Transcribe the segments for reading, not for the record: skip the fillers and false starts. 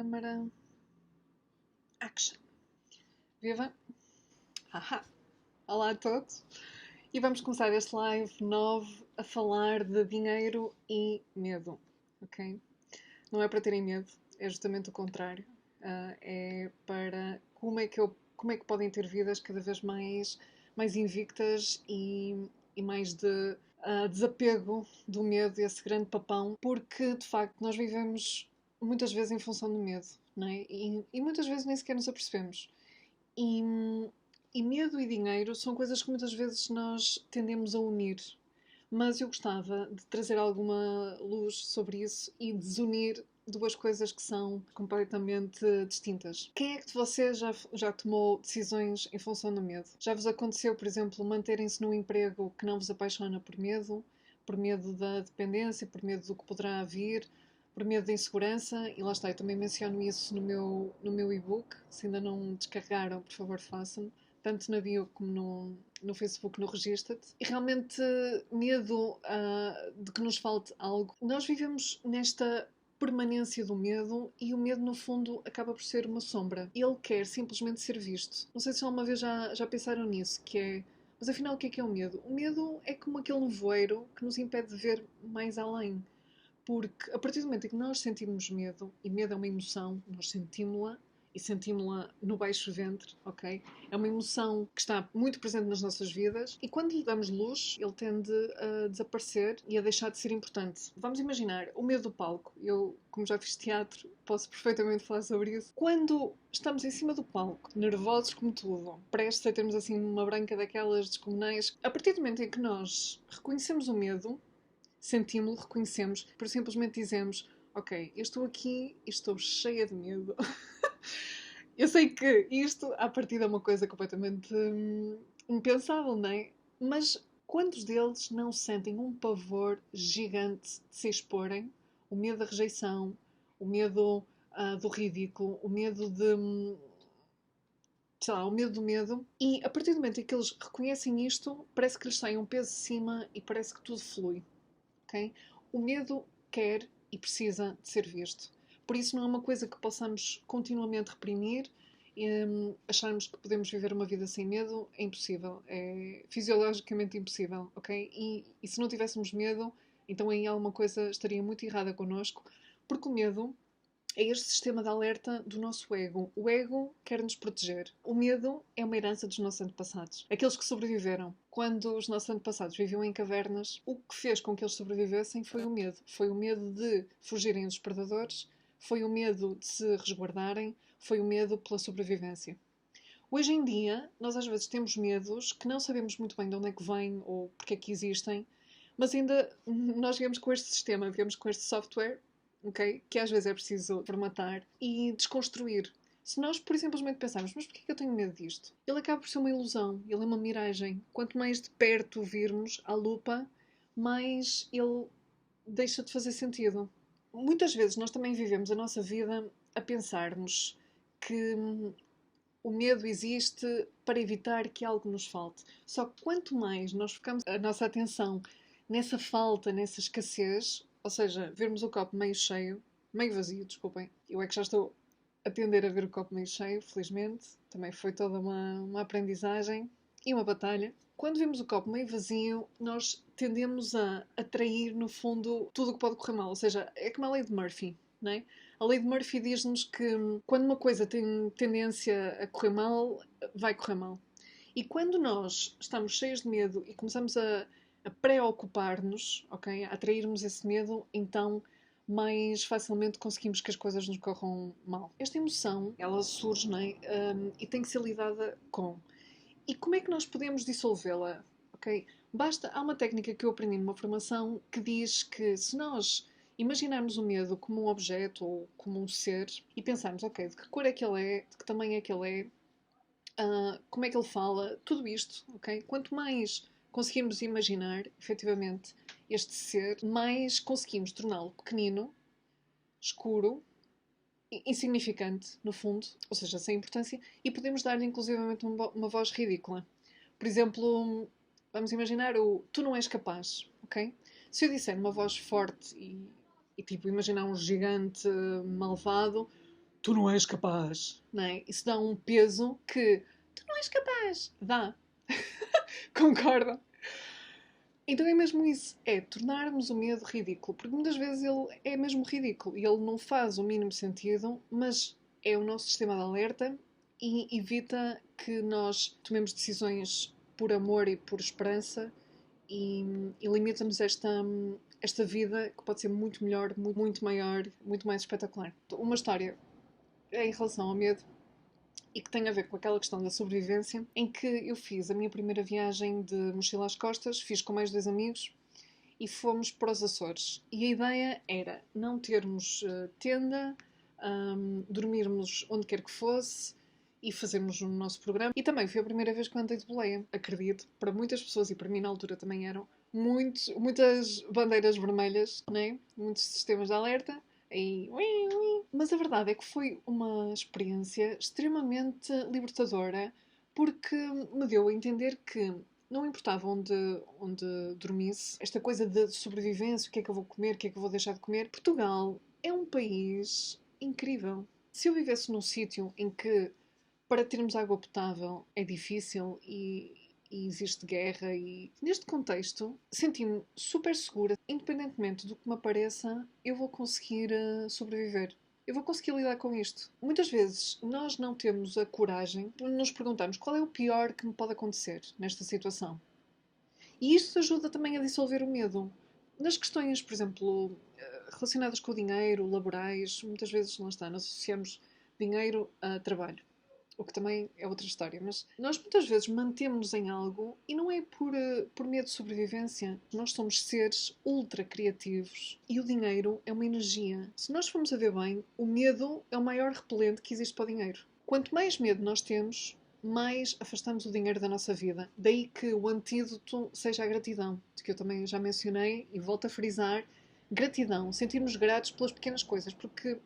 Câmara. Action. Viva! Haha! Olá a todos! E vamos começar este live 9 a falar de dinheiro e medo, ok? Não é para terem medo, é justamente o contrário. É para como é que podem ter vidas cada vez mais invictas e mais de desapego do medo, esse grande papão, porque de facto nós vivemos muitas vezes em função do medo, não é? E muitas vezes nem sequer nos apercebemos. E, e medo e dinheiro são coisas que muitas vezes nós tendemos a unir. Mas eu gostava de trazer alguma luz sobre isso e desunir duas coisas que são completamente distintas. Quem é que de vocês já tomou decisões em função do medo? Já vos aconteceu, por exemplo, manterem-se num emprego que não vos apaixona por medo da dependência, por medo do que poderá vir, por medo da insegurança? E lá está, eu também menciono isso no meu e-book. Se ainda não descarregaram, por favor, façam. Tanto na bio como no Facebook, no Registra-te. E realmente medo de que nos falte algo. Nós vivemos nesta permanência do medo e o medo, no fundo, acaba por ser uma sombra. Ele quer simplesmente ser visto. Não sei se alguma vez já pensaram nisso, que é... Mas afinal, o que é o medo? O medo é como aquele nevoeiro que nos impede de ver mais além. Porque a partir do momento em que nós sentimos medo, e medo é uma emoção, nós sentimos-la, e sentimos-la no baixo ventre, ok? É uma emoção que está muito presente nas nossas vidas e quando lhe damos luz, ele tende a desaparecer e a deixar de ser importante. Vamos imaginar o medo do palco. Eu, como já fiz teatro, posso perfeitamente falar sobre isso. Quando estamos em cima do palco, nervosos como tudo, prestes a termos assim uma branca daquelas descomunais, a partir do momento em que nós reconhecemos o medo, sentimos-lo, reconhecemos, por simplesmente dizemos: ok, eu estou aqui e estou cheia de medo. Eu sei que isto, à partida, é uma coisa completamente impensável, não é? Mas quantos deles não sentem um pavor gigante de se exporem? O medo da rejeição, o medo do ridículo, o medo de. Sei lá, o medo do medo. E a partir do momento em que eles reconhecem isto, parece que lhes sai um peso de cima e parece que tudo flui. Okay? O medo quer e precisa de ser visto. Por isso não é uma coisa que possamos continuamente reprimir e acharmos que podemos viver uma vida sem medo. É impossível. É fisiologicamente impossível. Okay? E se não tivéssemos medo, então aí alguma coisa estaria muito errada connosco, porque o medo é este sistema de alerta do nosso ego. O ego quer nos proteger. O medo é uma herança dos nossos antepassados. Aqueles que sobreviveram. Quando os nossos antepassados viviam em cavernas, o que fez com que eles sobrevivessem foi o medo. Foi o medo de fugirem dos predadores, foi o medo de se resguardarem, foi o medo pela sobrevivência. Hoje em dia, nós às vezes temos medos que não sabemos muito bem de onde é que vêm ou porque é que existem, mas ainda nós viemos com este sistema, viemos com este software, okay, que às vezes é preciso formatar e desconstruir. Se nós, por simplesmente pensarmos, mas porquê que eu tenho medo disto? Ele acaba por ser uma ilusão, ele é uma miragem. Quanto mais de perto o virmos à lupa, mais ele deixa de fazer sentido. Muitas vezes nós também vivemos a nossa vida a pensarmos que o medo existe para evitar que algo nos falte. Só que quanto mais nós focamos a nossa atenção nessa falta, nessa escassez, ou seja, vermos o copo meio cheio, meio vazio, desculpem, eu é que já estou a tender a ver o copo meio cheio, felizmente, também foi toda uma aprendizagem e uma batalha. Quando vemos o copo meio vazio, nós tendemos a atrair, no fundo, tudo o que pode correr mal. Ou seja, é como a lei de Murphy, não é? A lei de Murphy diz-nos que quando uma coisa tem tendência a correr mal, vai correr mal. E quando nós estamos cheios de medo e começamos a preocupar-nos, okay, a atrairmos esse medo, então mais facilmente conseguimos que as coisas nos corram mal. Esta emoção, ela surge, não é? E tem que ser lidada com. E como é que nós podemos dissolvê-la? Okay? Há uma técnica que eu aprendi numa formação que diz que se nós imaginarmos o medo como um objeto ou como um ser e pensarmos, ok, de que cor é que ele é, de que tamanho é que ele é, como é que ele fala, tudo isto, ok? Quanto mais conseguimos imaginar, efetivamente, este ser, mais conseguimos torná-lo pequenino, escuro, insignificante, no fundo, ou seja, sem importância, e podemos dar-lhe inclusivamente uma voz ridícula. Por exemplo, vamos imaginar o tu não és capaz, ok? Se eu disser numa voz forte e tipo, imaginar um gigante malvado, tu não és capaz, não é? Isso dá um peso que tu não és capaz, dá. Concordam? Então é mesmo isso, é tornarmos o medo ridículo, porque muitas vezes ele é mesmo ridículo e ele não faz o mínimo sentido, mas é o nosso sistema de alerta e evita que nós tomemos decisões por amor e por esperança e limita-nos esta vida que pode ser muito melhor, muito maior, muito mais espetacular. Uma história em relação ao medo e que tem a ver com aquela questão da sobrevivência, em que eu fiz a minha primeira viagem de mochila às costas, fiz com mais 2 amigos e fomos para os Açores. E a ideia era não termos tenda, dormirmos onde quer que fosse e fazermos o nosso programa. E também foi a primeira vez que eu andei de boleia. Acredito, para muitas pessoas e para mim na altura também eram muitas bandeiras vermelhas, né? Muitos sistemas de alerta. E... Mas a verdade é que foi uma experiência extremamente libertadora porque me deu a entender que não importava onde dormisse, esta coisa de sobrevivência, o que é que eu vou comer, o que é que eu vou deixar de comer. Portugal é um país incrível. Se eu vivesse num sítio em que para termos água potável é difícil e existe guerra e neste contexto senti-me super segura, independentemente do que me apareça, eu vou conseguir sobreviver. Eu vou conseguir lidar com isto. Muitas vezes nós não temos a coragem de nos perguntarmos qual é o pior que me pode acontecer nesta situação. E isto ajuda também a dissolver o medo. Nas questões, por exemplo, relacionadas com o dinheiro, laborais, muitas vezes, lá está, nós associamos dinheiro a trabalho. O que também é outra história, mas nós muitas vezes mantemos-nos em algo e não é por medo de sobrevivência. Nós somos seres ultra criativos e o dinheiro é uma energia. Se nós formos a ver bem, o medo é o maior repelente que existe para o dinheiro. Quanto mais medo nós temos, mais afastamos o dinheiro da nossa vida. Daí que o antídoto seja a gratidão, que eu também já mencionei e volto a frisar. Gratidão, sentirmos gratos pelas pequenas coisas, porque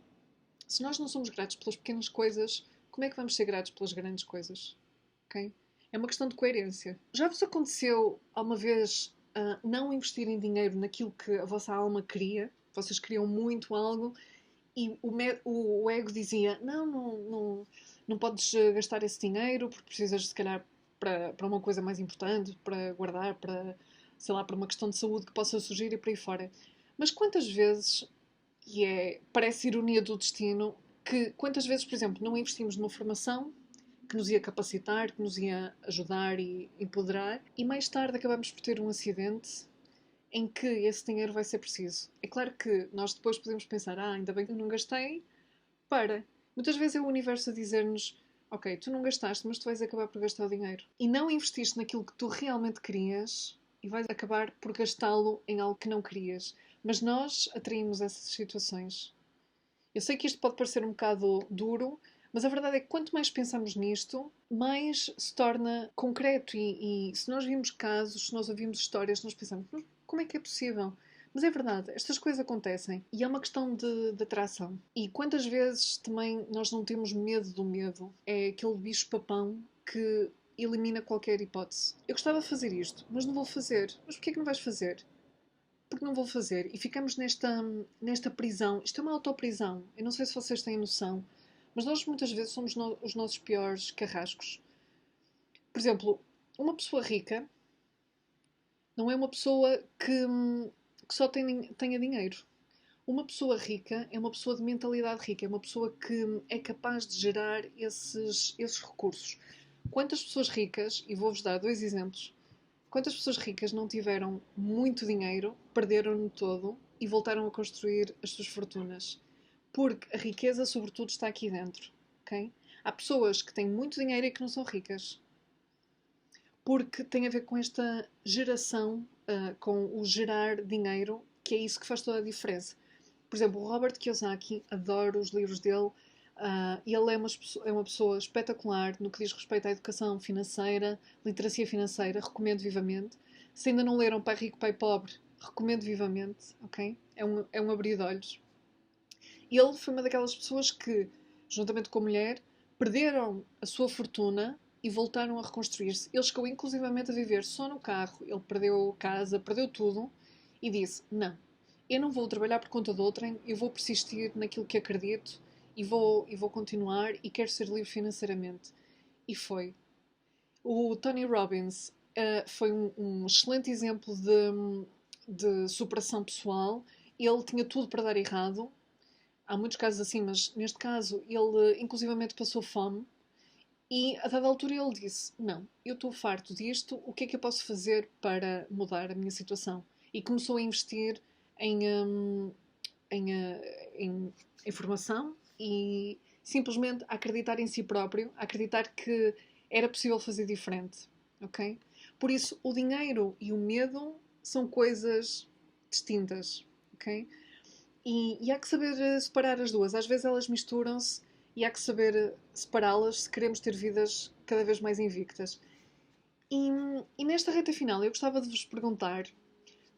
se nós não somos gratos pelas pequenas coisas, como é que vamos ser gratos pelas grandes coisas? Okay? É uma questão de coerência. Já vos aconteceu alguma vez não investirem dinheiro naquilo que a vossa alma queria? Vocês queriam muito algo e o ego dizia: não podes gastar esse dinheiro porque precisas, se calhar, para uma coisa mais importante, para guardar, para, sei lá, para uma questão de saúde que possa surgir e por aí fora. Mas quantas vezes, parece ironia do destino, que quantas vezes, por exemplo, não investimos numa formação que nos ia capacitar, que nos ia ajudar e empoderar, e mais tarde acabamos por ter um acidente em que esse dinheiro vai ser preciso. É claro que nós depois podemos pensar, ainda bem que eu não gastei, para. Muitas vezes é o universo a dizer-nos, ok, tu não gastaste, mas tu vais acabar por gastar o dinheiro. E não investiste naquilo que tu realmente querias e vais acabar por gastá-lo em algo que não querias. Mas nós atraímos essas situações. Eu sei que isto pode parecer um bocado duro, mas a verdade é que quanto mais pensamos nisto, mais se torna concreto. E se nós vimos casos, se nós ouvimos histórias, nós pensamos, mas como é que é possível? Mas é verdade, estas coisas acontecem e é uma questão de atração. E quantas vezes também nós não temos medo do medo? É aquele bicho-papão que elimina qualquer hipótese. Eu gostava de fazer isto, mas não vou fazer. Mas porquê é que não vais fazer? Porque não vou fazer. E ficamos nesta prisão. Isto é uma autoprisão. Eu não sei se vocês têm noção, mas nós muitas vezes somos os nossos piores carrascos. Por exemplo, uma pessoa rica não é uma pessoa que só tenha dinheiro. Uma pessoa rica é uma pessoa de mentalidade rica, é uma pessoa que é capaz de gerar esses recursos. Quantas pessoas ricas, e vou-vos dar 2 exemplos, quantas pessoas ricas não tiveram muito dinheiro, perderam-no todo e voltaram a construir as suas fortunas? Porque a riqueza, sobretudo, está aqui dentro. Okay? Há pessoas que têm muito dinheiro e que não são ricas. Porque tem a ver com esta geração, com o gerar dinheiro, que é isso que faz toda a diferença. Por exemplo, o Robert Kiyosaki, adoro os livros dele, e ele é uma pessoa espetacular no que diz respeito à educação financeira, literacia financeira, recomendo vivamente. Se ainda não leram Pai Rico, Pai Pobre, recomendo vivamente, ok? É um abrir de olhos. E ele foi uma daquelas pessoas que, juntamente com a mulher, perderam a sua fortuna e voltaram a reconstruir-se. Ele chegou inclusivamente a viver só no carro, ele perdeu casa, perdeu tudo e disse: Não, eu não vou trabalhar por conta de outrem, eu vou persistir naquilo que acredito e vou continuar e quero ser livre financeiramente. E foi. O Tony Robbins foi um excelente exemplo de superação pessoal. Ele tinha tudo para dar errado. Há muitos casos assim, mas neste caso ele inclusivamente passou fome. E a dada altura ele disse: Não, eu estou farto disto, o que é que eu posso fazer para mudar a minha situação? E começou a investir em, em, em formação e simplesmente a acreditar em si próprio, a acreditar que era possível fazer diferente. Ok? Por isso, o dinheiro e o medo são coisas distintas. Ok? E há que saber separar as duas. Às vezes elas misturam-se e há que saber separá-las se queremos ter vidas cada vez mais invictas. E, e nesta reta final eu gostava de vos perguntar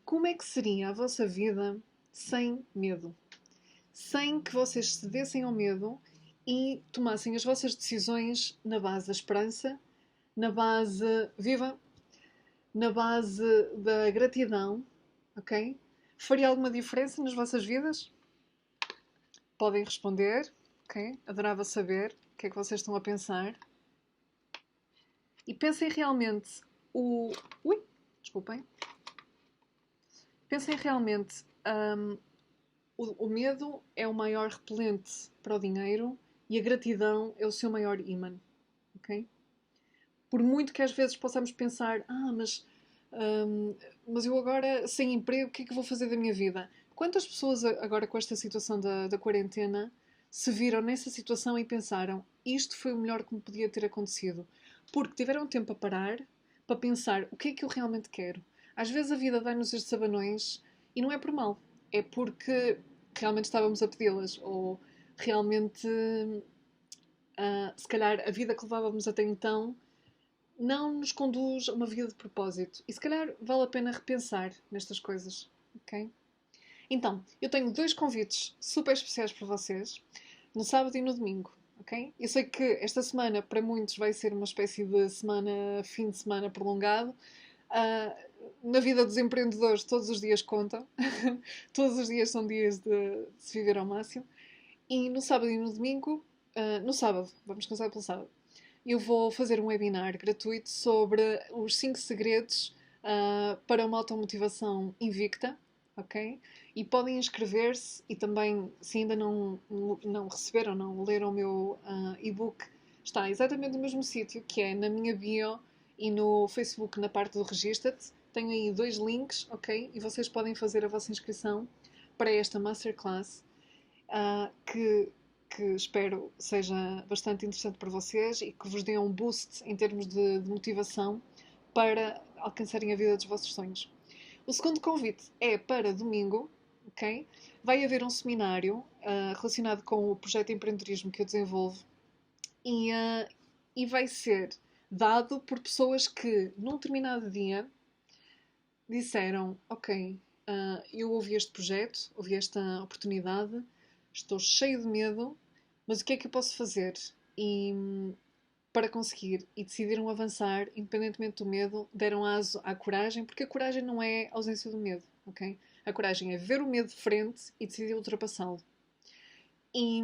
como é que seria a vossa vida sem medo? Sem que vocês cedessem ao medo e tomassem as vossas decisões na base da esperança, na base viva, na base da gratidão, ok? Faria alguma diferença nas vossas vidas? Podem responder, ok? Adorava saber o que é que vocês estão a pensar. E pensem realmente o... Ui, desculpem. Pensem realmente, o medo é o maior repelente para o dinheiro e a gratidão é o seu maior ímã, ok? Por muito que às vezes possamos pensar, mas eu agora sem emprego, o que é que eu vou fazer da minha vida? Quantas pessoas agora com esta situação da quarentena se viram nessa situação e pensaram isto foi o melhor que me podia ter acontecido? Porque tiveram tempo a parar para pensar o que é que eu realmente quero. Às vezes a vida dá-nos estes abanões e não é por mal, é porque realmente estávamos a pedi-las ou realmente, se calhar, a vida que levávamos até então não nos conduz a uma vida de propósito. E se calhar vale a pena repensar nestas coisas, ok? Então, eu tenho dois convites super especiais para vocês, no sábado e no domingo, ok? Eu sei que esta semana, para muitos, vai ser uma espécie de semana, fim de semana prolongado. Na vida dos empreendedores, todos os dias contam. Todos os dias são dias de se viver ao máximo. E no sábado e no domingo, no sábado, vamos começar pelo sábado, eu vou fazer um webinar gratuito sobre os 5 segredos para uma automotivação invicta, ok? E podem inscrever-se e também, se ainda não receberam, não leram o meu e-book, está exatamente no mesmo sítio, que é na minha bio e no Facebook, na parte do Regista-te. Tenho aí 2 links, ok? E vocês podem fazer a vossa inscrição para esta Masterclass, que espero seja bastante interessante para vocês e que vos dê um boost em termos de motivação para alcançarem a vida dos vossos sonhos. O segundo convite é para domingo, ok? Vai haver um seminário relacionado com o projeto de empreendedorismo que eu desenvolvo e vai ser dado por pessoas que, num determinado dia, disseram: Ok, eu ouvi este projeto, ouvi esta oportunidade, estou cheio de medo, mas o que é que eu posso fazer? E para conseguir e decidiram avançar, independentemente do medo, deram aso à coragem, porque a coragem não é ausência do medo, ok? A coragem é ver o medo de frente e decidir ultrapassá-lo. E,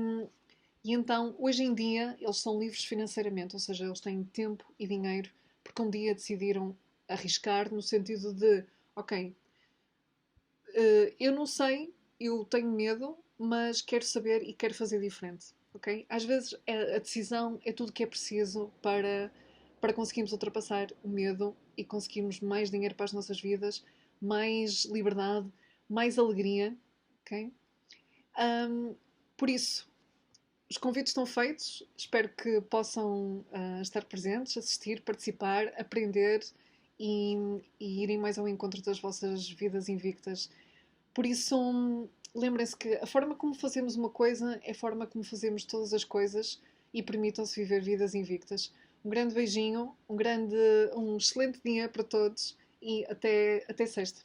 e então, hoje em dia, eles são livres financeiramente, ou seja, eles têm tempo e dinheiro, porque um dia decidiram arriscar no sentido de, ok, eu não sei, eu tenho medo, mas quero saber e quero fazer diferente. Okay? Às vezes a decisão é tudo o que é preciso para conseguirmos ultrapassar o medo e conseguirmos mais dinheiro para as nossas vidas, mais liberdade, mais alegria. Okay? Por isso, os convites estão feitos. Espero que possam estar presentes, assistir, participar, aprender e, e irem mais ao encontro das vossas vidas invictas. Por isso, lembrem-se que a forma como fazemos uma coisa é a forma como fazemos todas as coisas e permitam-se viver vidas invictas. Um grande beijinho, um excelente dia para todos e até sexta.